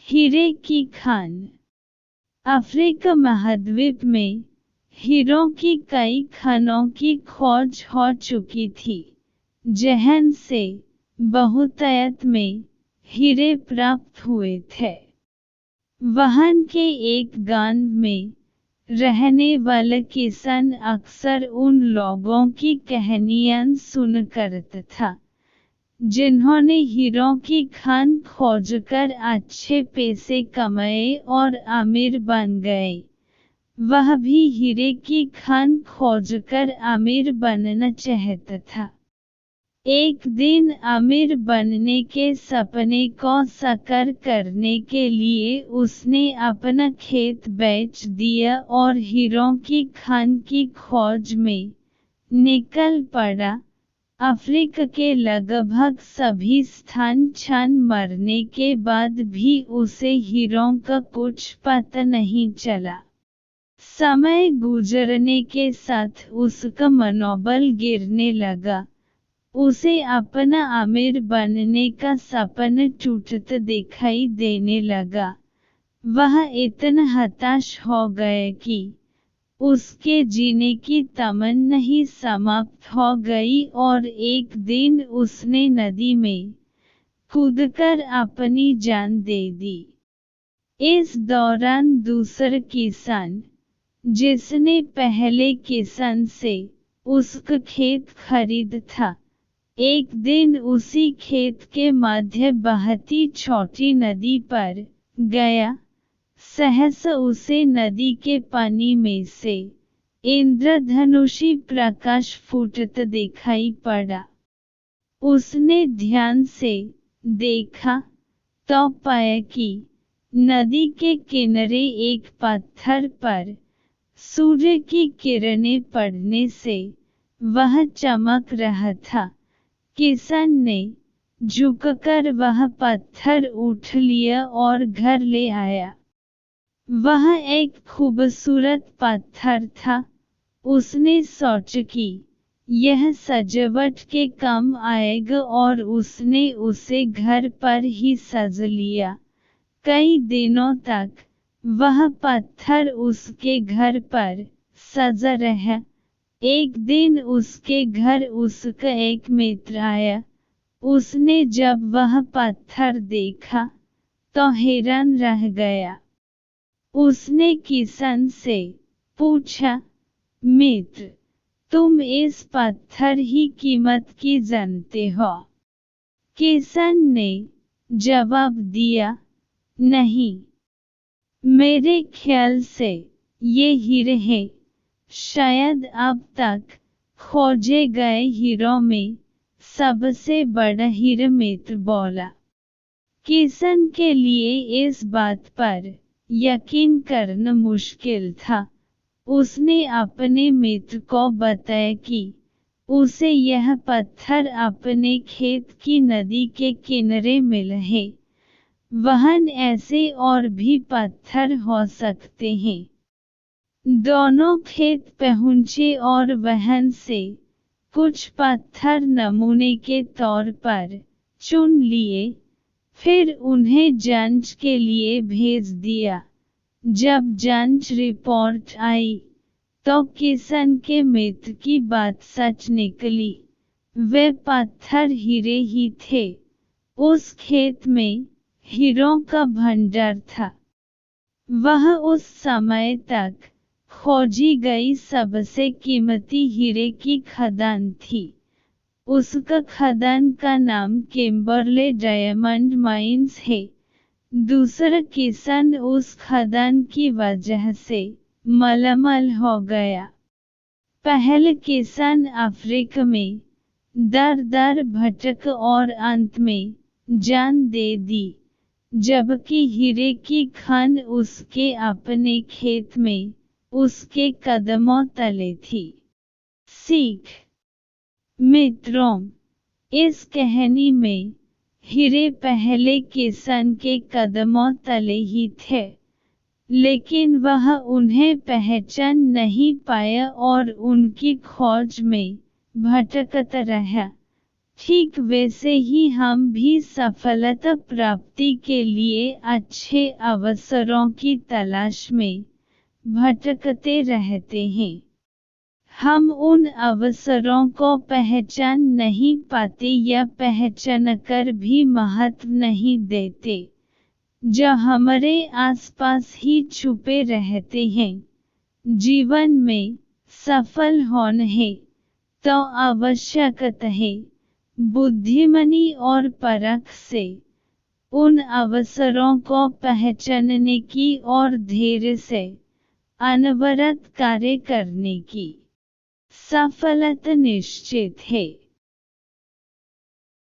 हीरे की खान। अफ्रीका महाद्वीप में हीरों की कई खानों की खोज हो चुकी थी, जहन से बहुतायत में हीरे प्राप्त हुए थे। वहाँ के एक गांव में रहने वाला किसान अक्सर उन लोगों की कहानियाँ सुना करता था जिन्होंने हीरों की खान खोजकर अच्छे पैसे कमाए और अमीर बन गए। वह भी हीरे की खान खोजकर अमीर बनना चाहता था। एक दिन अमीर बनने के सपने को साकार करने के लिए उसने अपना खेत बेच दिया और हीरों की खान की खोज में निकल पड़ा। अफ्रीका के लगभग सभी स्थान छान मारने के बाद भी उसे हीरों का कुछ पता नहीं चला। समय गुजरने के साथ उसका मनोबल गिरने लगा। उसे अपना अमीर बनने का सपना टूटता दिखाई देने लगा। वह इतना हताश हो गया कि उसके जीने की तमन्ना ही समाप्त हो गई और एक दिन उसने नदी में कूदकर अपनी जान दे दी। इस दौरान दूसरा किसान, जिसने पहले किसान से उसका खेत खरीदा था, एक दिन उसी खेत के मध्य बहती छोटी नदी पर गया। सहसा उसे नदी के पानी में से इंद्रधनुषी प्रकाश फूटता दिखाई पड़ा। उसने ध्यान से देखा तो पाया कि नदी के किनारे एक पत्थर पर सूर्य की किरणें पड़ने से वह चमक रहा था। किसान ने झुककर वह पत्थर उठ लिया और घर ले आया। वह एक खूबसूरत पत्थर था। उसने सोचा कि यह सजावट के काम आएगा और उसने उसे घर पर ही सजा लिया। कई दिनों तक वह पत्थर उसके घर पर सजा रहा। एक दिन उसके घर उसका एक मित्र आया। उसने जब वह पत्थर देखा तो हैरान रह गया। उसने किसान से पूछा, मित्र, तुम इस पत्थर की कीमत की जानते हो? किसान ने जवाब दिया, नहीं, मेरे ख्याल से ये हीरे हैं, शायद अब तक खोजे गए हीरों में सबसे बड़ा हीरा। मित्र बोला। किसान के लिए इस बात पर यकीन करना मुश्किल था। उसने अपने मित्र को बताया कि उसे यह पत्थर अपने खेत की नदी के किनारे मिला है। वहाँ ऐसे और भी पत्थर हो सकते हैं। दोनों खेत पहुँचे और वहाँ से कुछ पत्थर नमूने के तौर पर चुन लिए, फिर उन्हें जांच के लिए भेज दिया। जब जांच रिपोर्ट आई तो किसान के मित्र की बात सच निकली। वे पत्थर हीरे ही थे। उस खेत में हीरों का भंडार था। वह उस समय तक खोजी गई सबसे कीमती हीरे की खदान थी। उसका खदान का नाम किम्बरले डायमंड माइंस है। दूसरा किसान उस खदान की वजह से मालामाल हो गया। पहले किसान अफ्रीका में दर-दर भटका और अंत में जान दे दी, जबकि हीरे की खान उसके अपने खेत में उसके कदमों तले थी। सीख। मित्रों, इस कहानी में हीरे पहले किसान के कदमों तले ही थे, लेकिन वह उन्हें पहचान नहीं पाया और उनकी खोज में भटकता रहा। ठीक वैसे ही हम भी सफलता प्राप्ति के लिए अच्छे अवसरों की तलाश में भटकते रहते हैं। हम उन अवसरों को पहचान नहीं पाते या पहचानकर भी महत्व नहीं देते, जो हमारे आसपास ही छुपे रहते हैं। जीवन में सफल होना है तो आवश्यकता है बुद्धिमानी और परख से उन अवसरों को पहचानने की और धैर्य से अनवरत कार्य करने की। सफलता निश्चित है।